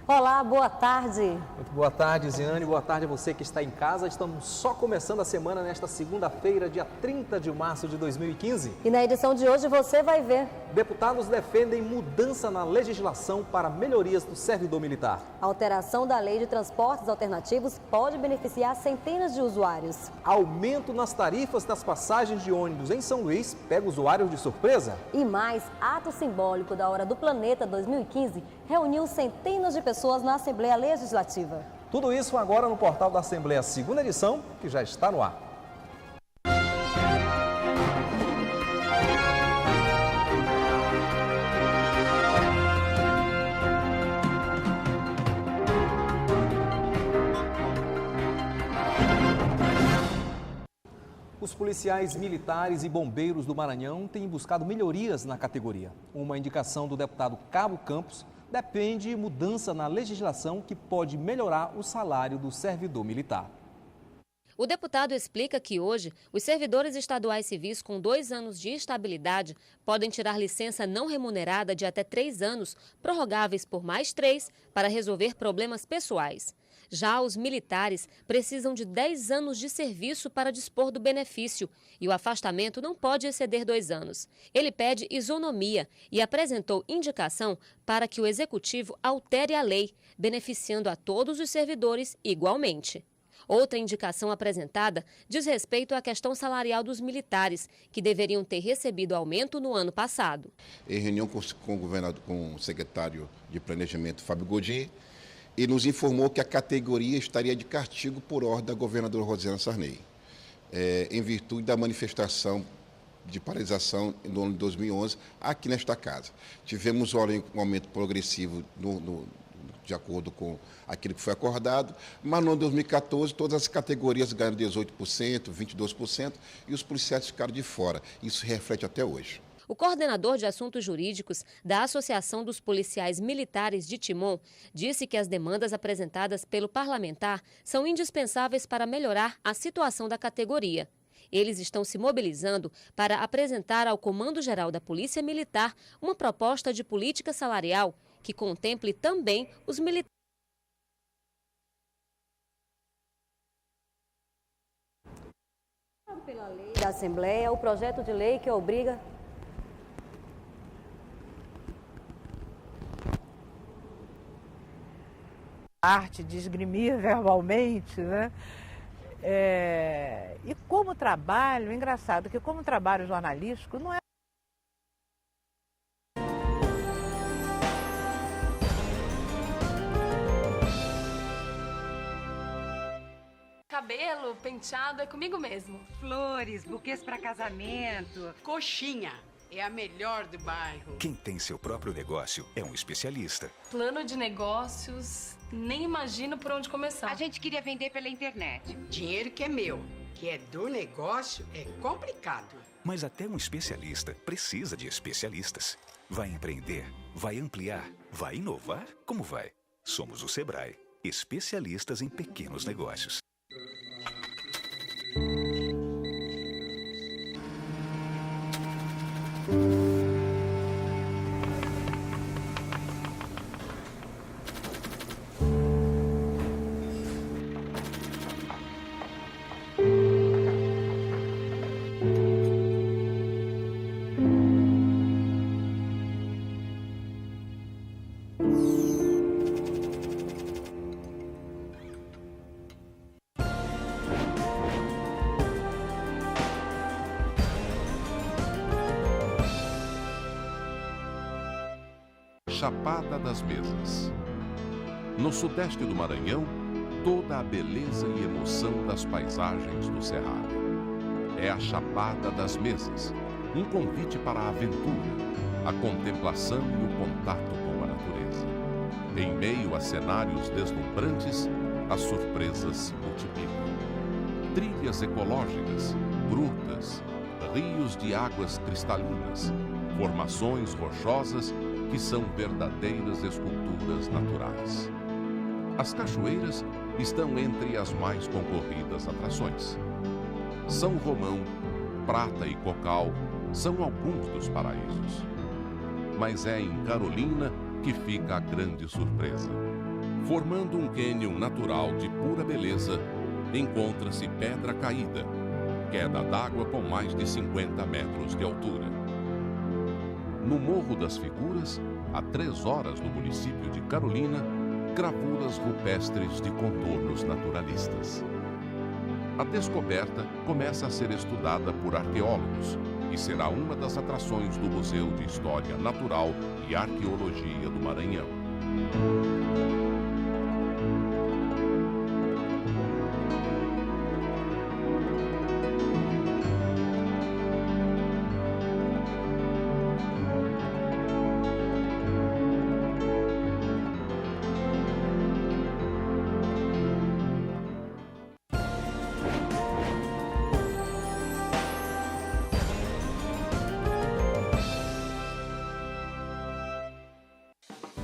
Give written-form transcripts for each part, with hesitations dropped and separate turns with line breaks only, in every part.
Olá, boa tarde.
Muito boa tarde, Ziane. Boa tarde a você que está em casa. Estamos só começando a semana nesta segunda-feira, dia 30 de março de 2015.
E na edição de hoje você vai ver.
Deputados defendem mudança na legislação para melhorias do servidor militar.
A alteração da lei de transportes alternativos pode beneficiar centenas de usuários.
Aumento nas tarifas das passagens de ônibus em São Luís pega usuários de surpresa.
E mais, ato simbólico da Hora do Planeta 2015 reuniu centenas de pessoas na Assembleia Legislativa.
Tudo isso agora no portal da Assembleia, segunda edição, que já está no ar. Os policiais militares e bombeiros do Maranhão têm buscado melhorias na categoria. Uma indicação do deputado Cabo Campos depende de mudança na legislação que pode melhorar o salário do servidor militar.
O deputado explica que hoje os servidores estaduais civis com 2 anos de estabilidade podem tirar licença não remunerada de até 3 anos, prorrogáveis por mais 3, para resolver problemas pessoais. Já os militares precisam de 10 anos de serviço para dispor do benefício e o afastamento não pode exceder 2 anos. Ele pede isonomia e apresentou indicação para que o Executivo altere a lei, beneficiando a todos os servidores igualmente. Outra indicação apresentada diz respeito à questão salarial dos militares, que deveriam ter recebido aumento no ano passado.
Em reunião com o secretário de Planejamento, Fábio Godin, ele nos informou que a categoria estaria de castigo por ordem da governadora Rosiana Sarney, em virtude da manifestação de paralisação no ano de 2011 aqui nesta casa. Tivemos um aumento progressivo de acordo com aquilo que foi acordado, mas no ano de 2014 todas as categorias ganharam 18%, 22% e os policiais ficaram de fora. Isso reflete até hoje.
O coordenador de assuntos jurídicos da Associação dos Policiais Militares de Timon disse que as demandas apresentadas pelo parlamentar são indispensáveis para melhorar a situação da categoria. Eles estão se mobilizando para apresentar ao Comando-Geral da Polícia Militar uma proposta de política salarial que contemple também os militares.
Pela lei da Assembleia, o projeto de lei que obriga
arte de esgrimir verbalmente, né? E como trabalho, engraçado que como trabalho jornalístico não é.
Cabelo, penteado, é comigo mesmo.
Flores, buquês para casamento.
Coxinha é a melhor do bairro.
Quem tem seu próprio negócio é um especialista.
Plano de negócios, nem imagino por onde começar.
A gente queria vender pela internet.
Dinheiro que é meu, que é do negócio, é complicado.
Mas até um especialista precisa de especialistas. Vai empreender, vai ampliar, vai inovar? Como vai? Somos o Sebrae, especialistas em pequenos negócios.
Chapada das Mesas. No sudeste do Maranhão, toda a beleza e emoção das paisagens do Cerrado. É a Chapada das Mesas, um convite para a aventura, a contemplação e o contato com a natureza. Em meio a cenários deslumbrantes, as surpresas se multiplicam. Trilhas ecológicas, grutas, rios de águas cristalinas, formações rochosas que são verdadeiras esculturas naturais. As cachoeiras estão entre as mais concorridas atrações. São Romão, Prata e Cocal são alguns dos paraísos. Mas é em Carolina que fica a grande surpresa. Formando um cânion natural de pura beleza, encontra-se Pedra Caída, queda d'água com mais de 50 metros de altura. No Morro das Figuras, a 3 horas do município de Carolina, gravuras rupestres de contornos naturalistas. A descoberta começa a ser estudada por arqueólogos e será uma das atrações do Museu de História Natural e Arqueologia do Maranhão.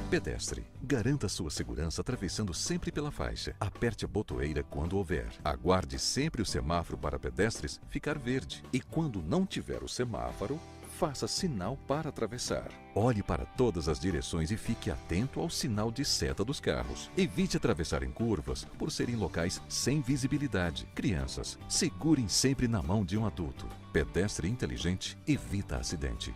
Pedestre, garanta sua segurança atravessando sempre pela faixa. Aperte a botoeira quando houver. Aguarde sempre o semáforo para pedestres ficar verde. E quando não tiver o semáforo, faça sinal para atravessar. Olhe para todas as direções e fique atento ao sinal de seta dos carros. Evite atravessar em curvas por serem locais sem visibilidade. Crianças, segurem sempre na mão de um adulto. Pedestre inteligente evita acidente.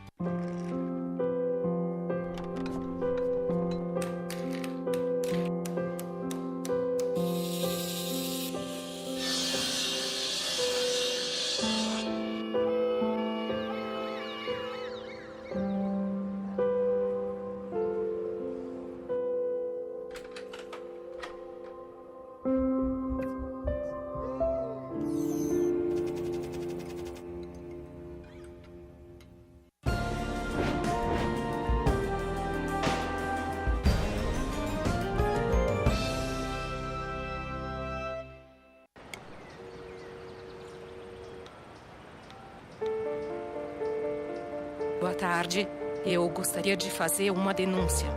Boa tarde. Eu gostaria de fazer uma denúncia.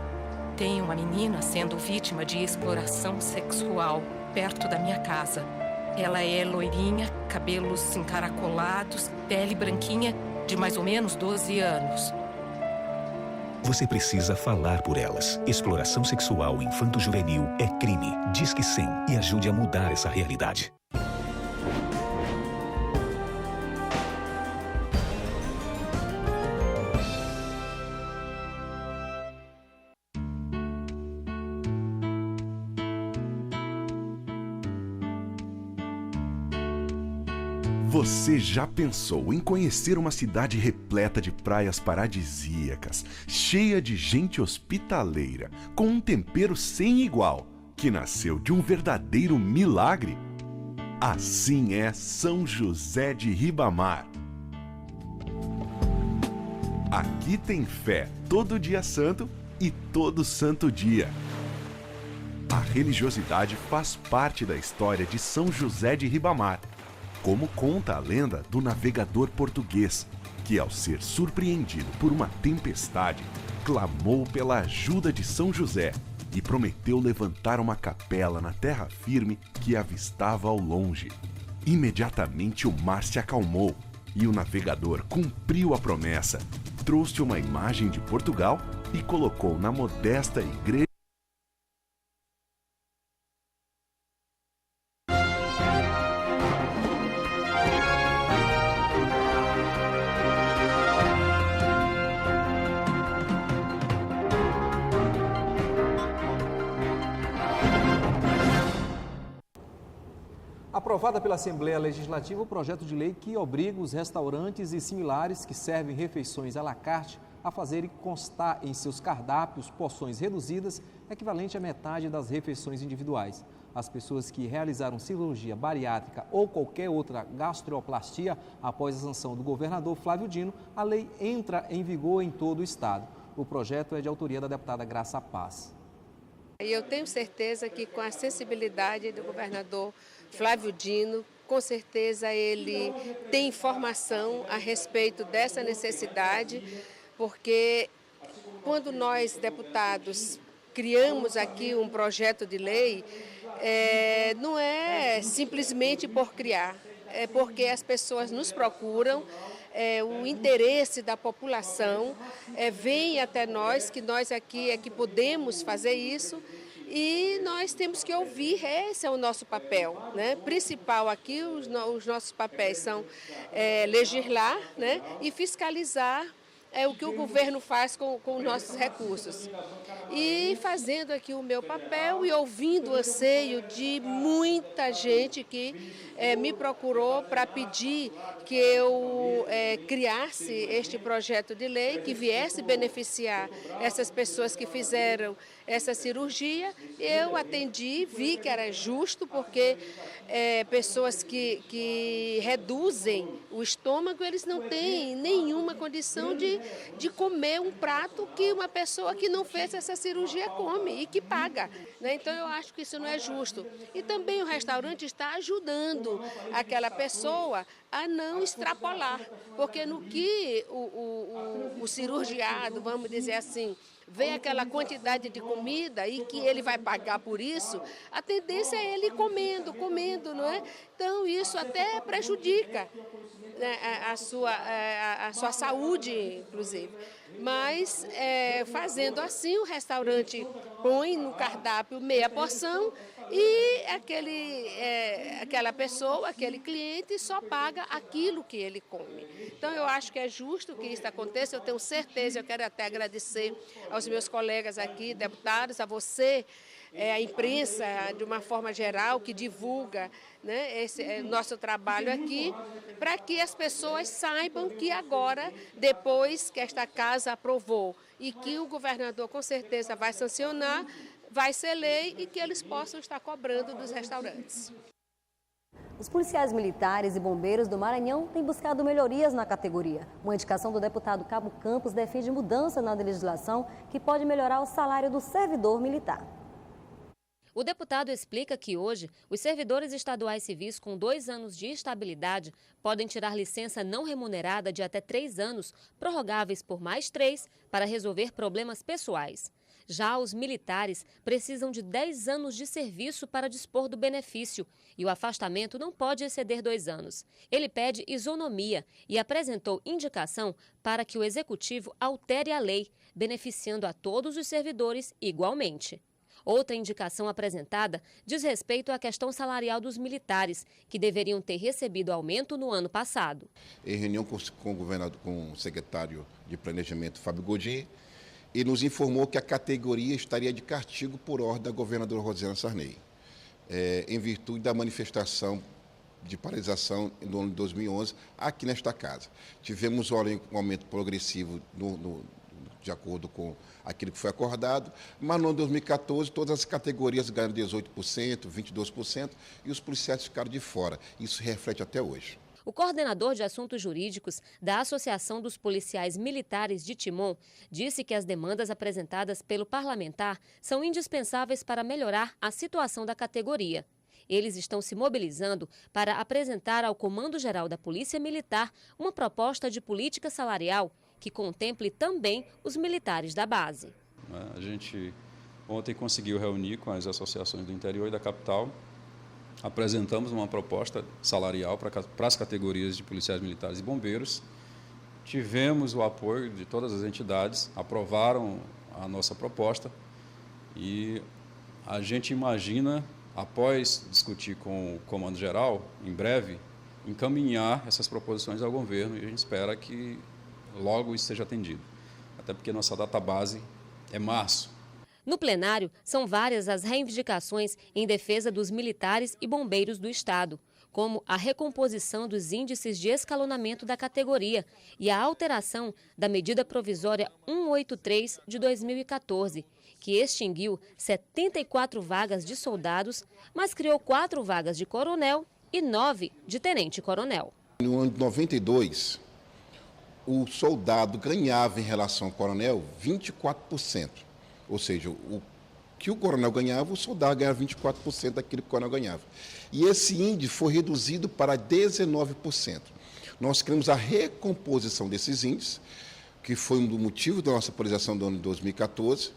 Tem uma menina sendo vítima de exploração sexual perto da minha casa. Ela é loirinha, cabelos encaracolados, pele branquinha, de mais ou menos 12 anos.
Você precisa falar por elas. Exploração sexual infanto-juvenil é crime. Disque 100 e ajude a mudar essa realidade.
Você já pensou em conhecer uma cidade repleta de praias paradisíacas, cheia de gente hospitaleira, com um tempero sem igual, que nasceu de um verdadeiro milagre? Assim é São José de Ribamar. Aqui tem fé todo dia santo e todo santo dia. A religiosidade faz parte da história de São José de Ribamar, como conta a lenda do navegador português, que ao ser surpreendido por uma tempestade, clamou pela ajuda de São José e prometeu levantar uma capela na terra firme que avistava ao longe. Imediatamente o mar se acalmou e o navegador cumpriu a promessa, trouxe uma imagem de Portugal e colocou na modesta igreja.
Aprovada pela Assembleia Legislativa o projeto de lei que obriga os restaurantes e similares que servem refeições à la carte a fazerem constar em seus cardápios porções reduzidas, equivalente à metade das refeições individuais. As pessoas que realizaram cirurgia bariátrica ou qualquer outra gastroplastia após a sanção do governador Flávio Dino, a lei entra em vigor em todo o estado. O projeto é de autoria da deputada Graça Paz.
E eu tenho certeza que com a sensibilidade do governador Flávio Dino, com certeza ele tem informação a respeito dessa necessidade, porque quando nós, deputados, criamos aqui um projeto de lei, não é simplesmente por criar, é porque as pessoas nos procuram, o interesse da população vem até nós, que nós aqui é que podemos fazer isso, E nós temos que ouvir, esse é o nosso papel, né? Principal aqui, os nossos papéis são legislar, né? E fiscalizar o que o governo faz com os nossos recursos. E fazendo aqui o meu papel e ouvindo o anseio de muita gente que me procurou para pedir que eu criasse este projeto de lei, que viesse beneficiar essas pessoas que fizeram essa cirurgia. Eu atendi, vi que era justo, porque pessoas que reduzem o estômago, eles não têm nenhuma condição de comer um prato que uma pessoa que não fez essa cirurgia come e que paga, né? Então eu acho que isso não é justo. E também o restaurante está ajudando aquela pessoa a não extrapolar, porque no que o cirurgiado, vamos dizer assim, vê aquela quantidade de comida e que ele vai pagar por isso, a tendência é ele comendo, não é? Então isso até prejudica, né, a sua saúde, inclusive. Mas fazendo assim, o restaurante põe no cardápio meia porção e aquela pessoa, aquele cliente só paga aquilo que ele come. Então eu acho que é justo que isso aconteça, eu tenho certeza, eu quero até agradecer aos meus colegas aqui, deputados, a você, a imprensa, de uma forma geral, que divulga, né, esse nosso trabalho aqui, para que as pessoas saibam que agora, depois que esta casa aprovou e que o governador com certeza vai sancionar, vai ser lei e que eles possam estar cobrando dos restaurantes.
Os policiais militares e bombeiros do Maranhão têm buscado melhorias na categoria. Uma indicação do deputado Cabo Campos defende mudança na legislação que pode melhorar o salário do servidor militar.
O deputado explica que hoje os servidores estaduais civis com 2 anos de estabilidade podem tirar licença não remunerada de até 3 anos, prorrogáveis por mais 3, para resolver problemas pessoais. Já os militares precisam de 10 anos de serviço para dispor do benefício e o afastamento não pode exceder 2 anos. Ele pede isonomia e apresentou indicação para que o executivo altere a lei, beneficiando a todos os servidores igualmente. Outra indicação apresentada diz respeito à questão salarial dos militares, que deveriam ter recebido aumento no ano passado.
Em reunião com o governador, com o secretário de Planejamento, Fábio Godin, ele nos informou que a categoria estaria de castigo por ordem da governadora Rosiana Sarney, em virtude da manifestação de paralisação no ano de 2011 aqui nesta casa. Tivemos um aumento progressivo de acordo com aquilo que foi acordado, mas no ano de 2014 todas as categorias ganharam 18%, 22% e os policiais ficaram de fora. Isso reflete até hoje.
O coordenador de assuntos jurídicos da Associação dos Policiais Militares de Timon disse que as demandas apresentadas pelo parlamentar são indispensáveis para melhorar a situação da categoria. Eles estão se mobilizando para apresentar ao Comando-Geral da Polícia Militar uma proposta de política salarial que contemple também os militares da base.
A gente ontem conseguiu reunir com as associações do interior e da capital, apresentamos uma proposta salarial para as categorias de policiais militares e bombeiros, tivemos o apoio de todas as entidades, aprovaram a nossa proposta e a gente imagina, após discutir com o Comando-Geral, em breve, encaminhar essas proposições ao governo e a gente espera que logo isso seja atendido, até porque nossa database é março.
No plenário, são várias as reivindicações em defesa dos militares e bombeiros do Estado, como a recomposição dos índices de escalonamento da categoria e a alteração da medida provisória 183 de 2014, que extinguiu 74 vagas de soldados, mas criou 4 vagas de coronel e 9 de tenente-coronel.
No ano de 92, o soldado ganhava em relação ao coronel 24%. Ou seja, o que o coronel ganhava, o soldado ganhava 24% daquilo que o coronel ganhava. E esse índice foi reduzido para 19%. Nós queremos a recomposição desses índices, que foi um dos motivos da nossa atualização do ano de 2014,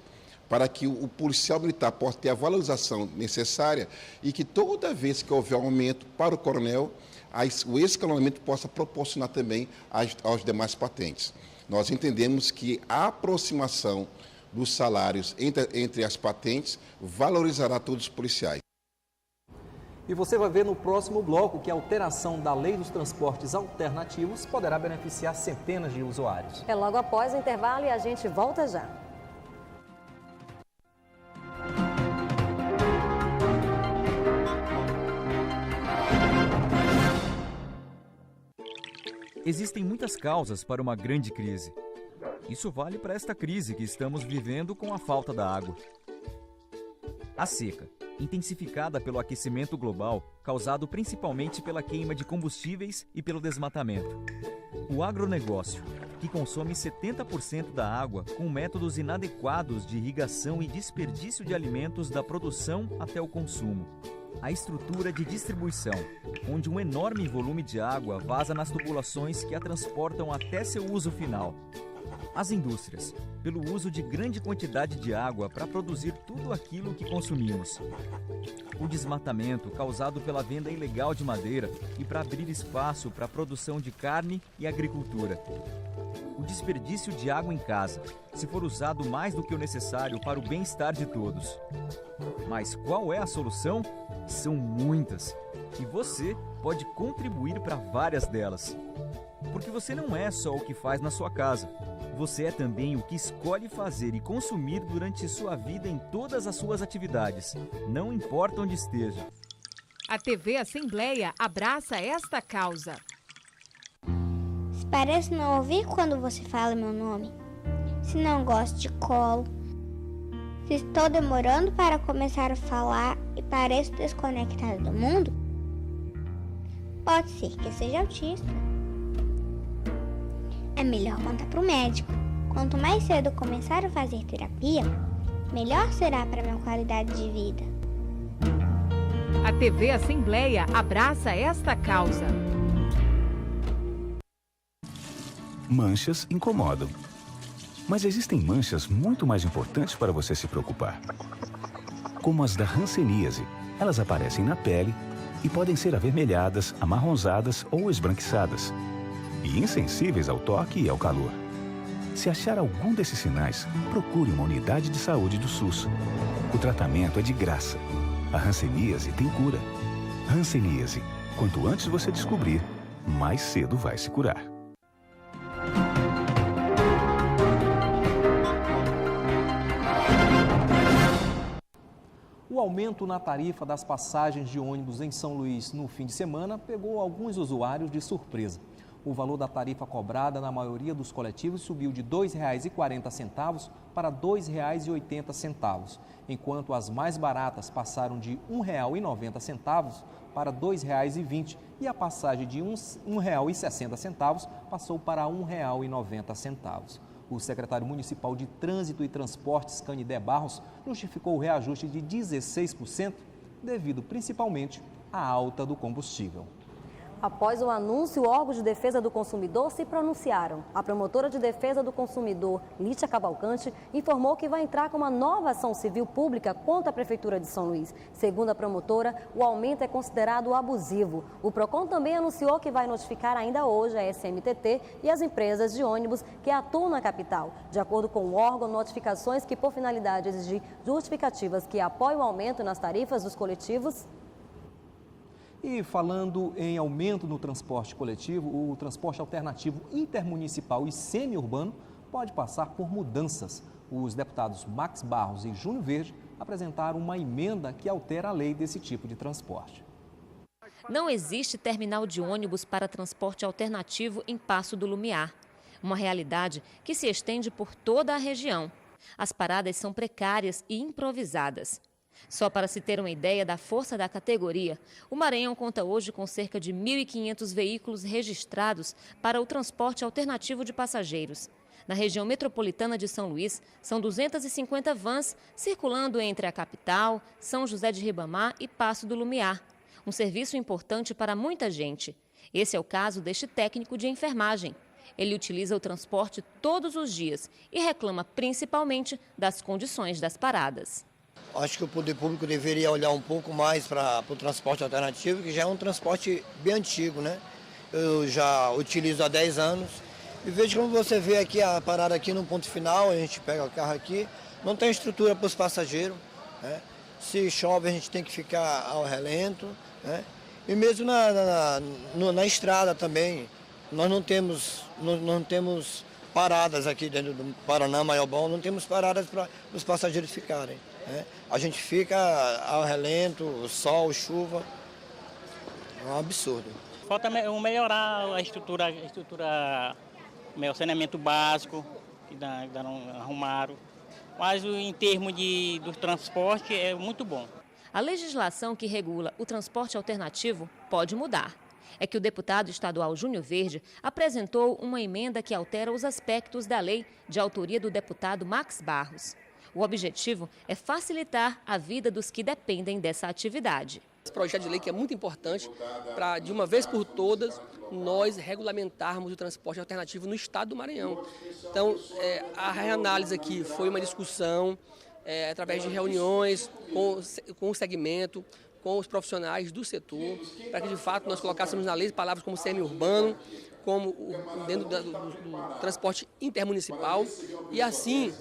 para que o policial militar possa ter a valorização necessária e que toda vez que houver aumento para o coronel, o escalonamento possa proporcionar também aos demais patentes. Nós entendemos que a aproximação dos salários entre as patentes valorizará todos os policiais.
E você vai ver no próximo bloco que a alteração da Lei dos Transportes Alternativos poderá beneficiar centenas de usuários.
É logo após o intervalo e a gente volta já.
Existem muitas causas para uma grande crise. Isso vale para esta crise que estamos vivendo com a falta da água. A seca, intensificada pelo aquecimento global, causado principalmente pela queima de combustíveis e pelo desmatamento. O agronegócio, que consome 70% da água com métodos inadequados de irrigação e desperdício de alimentos da produção até o consumo. A estrutura de distribuição, onde um enorme volume de água vaza nas tubulações que a transportam até seu uso final. As indústrias, pelo uso de grande quantidade de água para produzir tudo aquilo que consumimos. O desmatamento causado pela venda ilegal de madeira e para abrir espaço para a produção de carne e agricultura. O desperdício de água em casa, se for usado mais do que o necessário para o bem-estar de todos. Mas qual é a solução? São muitas. E você pode contribuir para várias delas. Porque você não é só o que faz na sua casa. Você é também o que escolhe fazer e consumir durante sua vida em todas as suas atividades, não importa onde esteja.
A TV Assembleia abraça esta causa.
Parece não ouvir quando você fala meu nome. Se não gosto de colo. Se estou demorando para começar a falar e pareço desconectada do mundo, pode ser que seja autista. É melhor contar para o médico. Quanto mais cedo começar a fazer terapia, melhor será para minha qualidade de vida.
A TV Assembleia abraça esta causa.
Manchas incomodam. Mas existem manchas muito mais importantes para você se preocupar. Como as da hanseníase. Elas aparecem na pele e podem ser avermelhadas, amarronzadas ou esbranquiçadas. E insensíveis ao toque e ao calor. Se achar algum desses sinais, procure uma unidade de saúde do SUS. O tratamento é de graça. A hanseníase tem cura. Hanseníase. Quanto antes você descobrir, mais cedo vai se curar.
O aumento na tarifa das passagens de ônibus em São Luís no fim de semana pegou alguns usuários de surpresa. O valor da tarifa cobrada na maioria dos coletivos subiu de R$ 2,40 para R$ 2,80, enquanto as mais baratas passaram de R$ 1,90 para R$ 2,20 e a passagem de R$ 1,60 passou para R$ 1,90. O secretário municipal de Trânsito e Transportes, Canidé Barros, justificou o reajuste de 16%, devido principalmente à alta do combustível.
Após o anúncio, órgãos de defesa do consumidor se pronunciaram. A promotora de defesa do consumidor, Lítia Cavalcante, informou que vai entrar com uma nova ação civil pública contra a Prefeitura de São Luís. Segundo a promotora, o aumento é considerado abusivo. O PROCON também anunciou que vai notificar ainda hoje a SMTT e as empresas de ônibus que atuam na capital. De acordo com o órgão, notificações que por finalidade exigir justificativas que apoiam o aumento nas tarifas dos coletivos.
E falando em aumento no transporte coletivo, o transporte alternativo intermunicipal e semi-urbano pode passar por mudanças. Os deputados Max Barros e Júnior Verde apresentaram uma emenda que altera a lei desse tipo de transporte.
Não existe terminal de ônibus para transporte alternativo em Paço do Lumiar. Uma realidade que se estende por toda a região. As paradas são precárias e improvisadas. Só para se ter uma ideia da força da categoria, o Maranhão conta hoje com cerca de 1.500 veículos registrados para o transporte alternativo de passageiros. Na região metropolitana de São Luís, são 250 vans circulando entre a capital, São José de Ribamar e Paço do Lumiar. Um serviço importante para muita gente. Esse é o caso deste técnico de enfermagem. Ele utiliza o transporte todos os dias e reclama principalmente das condições das paradas.
Acho que o poder público deveria olhar um pouco mais para o transporte alternativo, que já é um transporte bem antigo, né? Eu já utilizo há 10 anos E veja como você vê aqui a parada aqui no ponto final, a gente pega o carro aqui, não tem estrutura para os passageiros, né? Se chove a gente tem que ficar ao relento, né? E mesmo na estrada também, nós não temos paradas aqui dentro do Paraná Maiobão, não temos paradas para os passageiros ficarem, né? A gente fica ao relento, sol, chuva, é um absurdo.
Falta melhorar a estrutura, o saneamento básico, que ainda não arrumaram. Mas em termos do transporte é muito bom.
A legislação que regula o transporte alternativo pode mudar. É que o deputado estadual Júnior Verde apresentou uma emenda que altera os aspectos da lei de autoria do deputado Max Barros. O objetivo é facilitar a vida dos que dependem dessa atividade.
Esse projeto de lei que é muito importante para, de uma vez por todas, nós regulamentarmos o transporte alternativo no estado do Maranhão. Então, a reanálise aqui foi uma discussão através de reuniões com o segmento, com os profissionais do setor, para que de fato nós colocássemos na lei palavras como semi-urbano, como dentro do transporte intermunicipal, e assim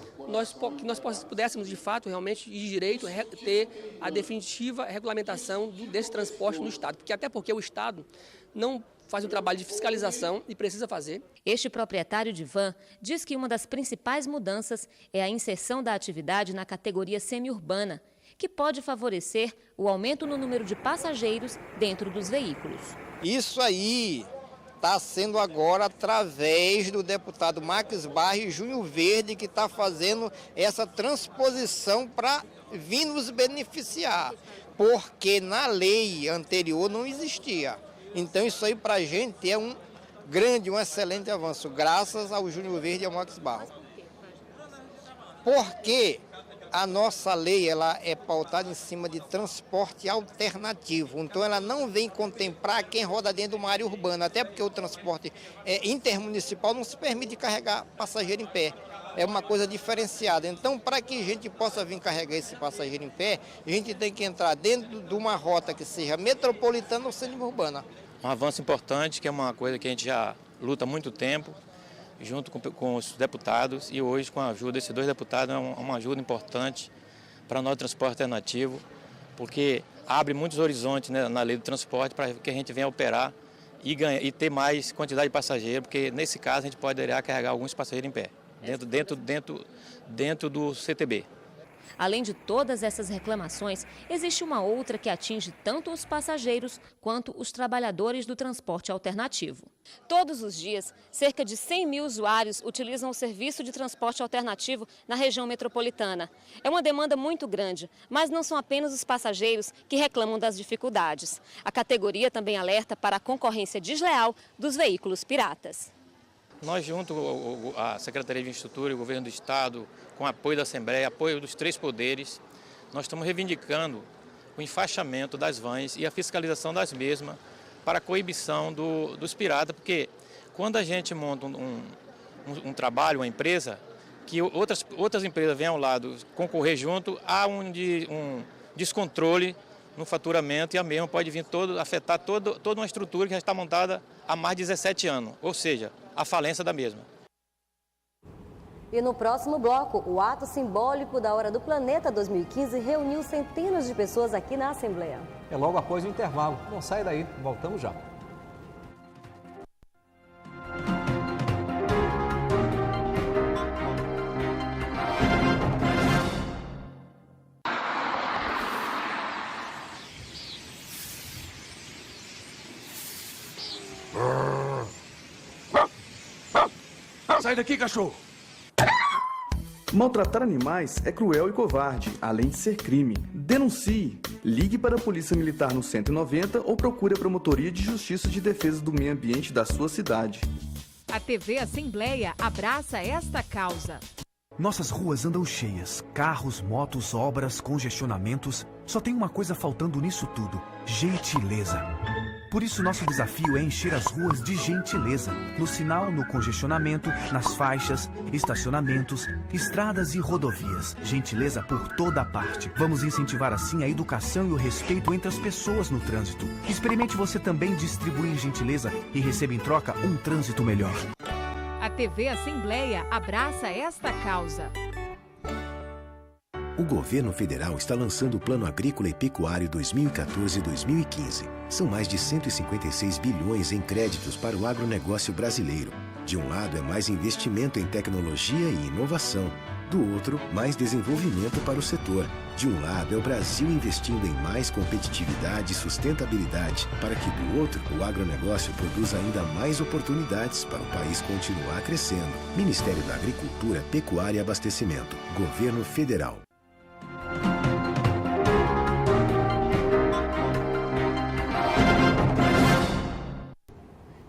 que nós pudéssemos de fato realmente de direito ter a definitiva regulamentação desse transporte no estado, até porque o estado não faz um trabalho de fiscalização e precisa fazer.
Este proprietário de van diz que uma das principais mudanças é a inserção da atividade na categoria semi-urbana, que pode favorecer o aumento no número de passageiros dentro dos veículos.
Isso aí está sendo agora através do deputado Max Barros e Júnior Verde, que está fazendo essa transposição para vir nos beneficiar, porque na lei anterior não existia. Então isso aí para a gente é um excelente avanço, graças ao Júnior Verde e ao Max Barros. Porque a nossa lei ela é pautada em cima de transporte alternativo, então ela não vem contemplar quem roda dentro de uma área urbana, até porque o transporte intermunicipal não se permite carregar passageiro em pé, é uma coisa diferenciada. Então, para que a gente possa vir carregar esse passageiro em pé, a gente tem que entrar dentro de uma rota que seja metropolitana ou semi-urbana.
Um avanço importante, que é uma coisa que a gente já luta há muito tempo, junto com os deputados, e hoje com a ajuda desses dois deputados é uma ajuda importante para o nosso transporte alternativo, porque abre muitos horizontes, né, na lei do transporte para que a gente venha operar e ter mais quantidade de passageiros, porque nesse caso a gente poderia carregar alguns passageiros em pé, dentro do CTB.
Além de todas essas reclamações, existe uma outra que atinge tanto os passageiros quanto os trabalhadores do transporte alternativo. Todos os dias, cerca de 100 mil usuários utilizam o serviço de transporte alternativo na região metropolitana. É uma demanda muito grande, mas não são apenas os passageiros que reclamam das dificuldades. A categoria também alerta para a concorrência desleal dos veículos piratas.
Nós, junto à Secretaria de Infraestrutura e o Governo do Estado, com apoio da Assembleia, apoio dos três poderes, nós estamos reivindicando o enfaixamento das vans e a fiscalização das mesmas para a coibição dos piratas, porque quando a gente monta um trabalho, uma empresa, que outras empresas vêm ao lado concorrer junto, há um descontrole no faturamento e a mesma pode vir afetar toda uma estrutura que já está montada há mais de 17 anos, ou seja, a falência da mesma.
E no próximo bloco, o ato simbólico da Hora do Planeta 2015 reuniu centenas de pessoas aqui na Assembleia.
É logo após o intervalo. Não sai daí, voltamos já.
Sai daqui, cachorro! Maltratar animais é cruel e covarde, além de ser crime. Denuncie. Ligue para a Polícia Militar no 190 ou procure a Promotoria de Justiça de Defesa do Meio Ambiente da sua cidade.
A TV Assembleia abraça esta causa.
Nossas ruas andam cheias. Carros, motos, obras, congestionamentos. Só tem uma coisa faltando nisso tudo: gentileza. Por isso, nosso desafio é encher as ruas de gentileza. No sinal, no congestionamento, nas faixas, estacionamentos, estradas e rodovias. Gentileza por toda parte. Vamos incentivar assim a educação e o respeito entre as pessoas no trânsito. Experimente você também distribuir gentileza e receba em troca um trânsito melhor.
A TV Assembleia abraça esta causa.
O governo federal está lançando o Plano Agrícola e Pecuário 2014-2015. São mais de 156 bilhões em créditos para o agronegócio brasileiro. De um lado, é mais investimento em tecnologia e inovação. Do outro, mais desenvolvimento para o setor. De um lado, é o Brasil investindo em mais competitividade e sustentabilidade, para que, do outro, o agronegócio produza ainda mais oportunidades para o país continuar crescendo. Ministério da Agricultura, Pecuária e Abastecimento. Governo Federal.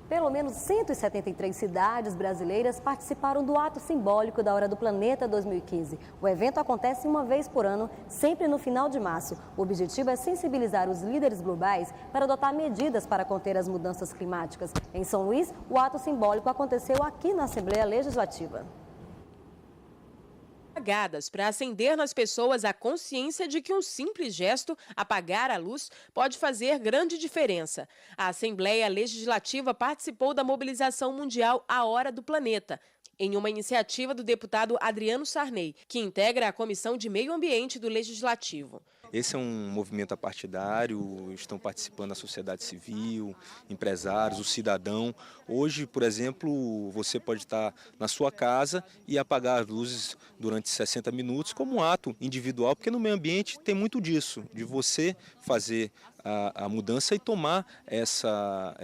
Pelo menos 173 cidades brasileiras participaram do ato simbólico da Hora do Planeta 2015. O evento acontece uma vez por ano, sempre no final de março. O objetivo é sensibilizar os líderes globais para adotar medidas para conter as mudanças climáticas. Em São Luís, o ato simbólico aconteceu aqui na Assembleia Legislativa.
Para acender nas pessoas a consciência de que um simples gesto, apagar a luz, pode fazer grande diferença. A Assembleia Legislativa participou da mobilização mundial A Hora do Planeta, em uma iniciativa do deputado Adriano Sarney, que integra a Comissão de Meio Ambiente do Legislativo.
Esse é um movimento apartidário, estão participando a sociedade civil, empresários, o cidadão. Hoje, por exemplo, você pode estar na sua casa e apagar as luzes durante 60 minutos como um ato individual, porque no meio ambiente tem muito disso, de você fazer a mudança e tomar essa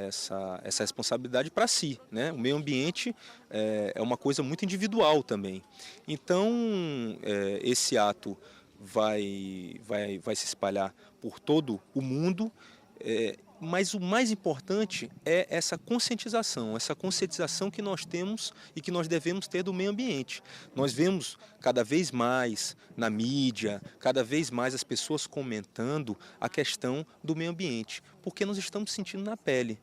responsabilidade para si, né? O meio ambiente é uma coisa muito individual também. Então, esse ato vai se espalhar por todo o mundo, mas o mais importante é essa conscientização que nós temos e que nós devemos ter do meio ambiente. Nós vemos cada vez mais na mídia, cada vez mais as pessoas comentando a questão do meio ambiente, porque nós estamos sentindo na pele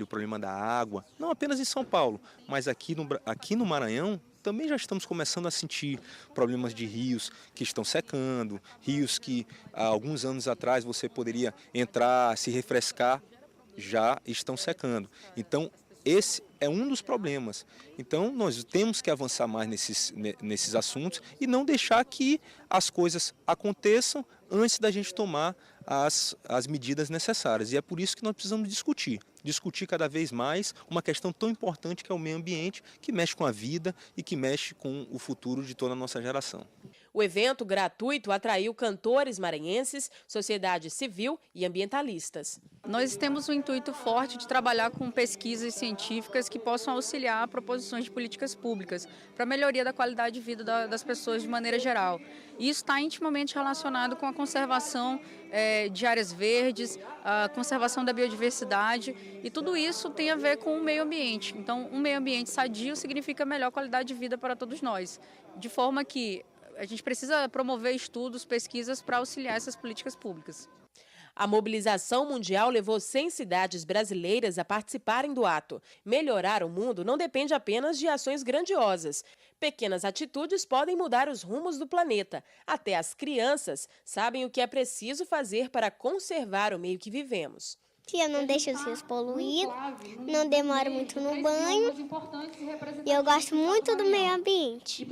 o problema da água, não apenas em São Paulo, mas aqui no Maranhão, também já estamos começando a sentir problemas de rios que estão secando, rios que há alguns anos atrás você poderia entrar, se refrescar, já estão secando. Então, esse é um dos problemas. Então, nós temos que avançar mais nesses assuntos e não deixar que as coisas aconteçam antes da gente tomar as medidas necessárias. E é por isso que nós precisamos discutir cada vez mais uma questão tão importante que é o meio ambiente, que mexe com a vida e que mexe com o futuro de toda a nossa geração.
O evento gratuito atraiu cantores maranhenses, sociedade civil e ambientalistas.
Nós temos um intuito forte de trabalhar com pesquisas científicas que possam auxiliar proposições de políticas públicas para a melhoria da qualidade de vida das pessoas de maneira geral. E isso está intimamente relacionado com a conservação de áreas verdes, a conservação da biodiversidade, e tudo isso tem a ver com o meio ambiente. Então, um meio ambiente sadio significa melhor qualidade de vida para todos nós, de forma que a gente precisa promover estudos, pesquisas para auxiliar essas políticas públicas.
A mobilização mundial levou 100 cidades brasileiras a participarem do ato. Melhorar o mundo não depende apenas de ações grandiosas. Pequenas atitudes podem mudar os rumos do planeta. Até as crianças sabem o que é preciso fazer para conservar o meio que vivemos.
Se eu não deixo os rios poluídos, não demoro muito no banho e eu gosto muito do meio ambiente.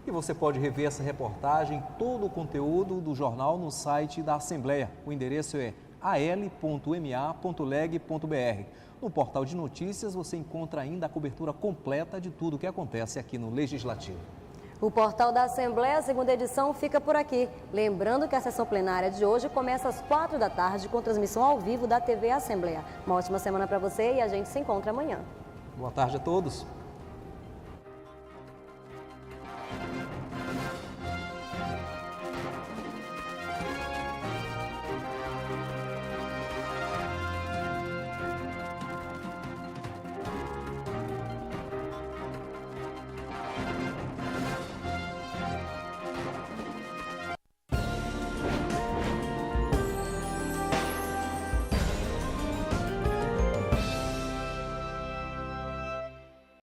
E você pode rever essa reportagem, todo o conteúdo do jornal no site da Assembleia. O endereço é al.ma.leg.br. No portal de notícias você encontra ainda a cobertura completa de tudo o que acontece aqui no Legislativo.
O portal da Assembleia, segunda edição, fica por aqui. Lembrando que a sessão plenária de hoje começa às 4 da tarde com transmissão ao vivo da TV Assembleia. Uma ótima semana para você e a gente se encontra amanhã.
Boa tarde a todos.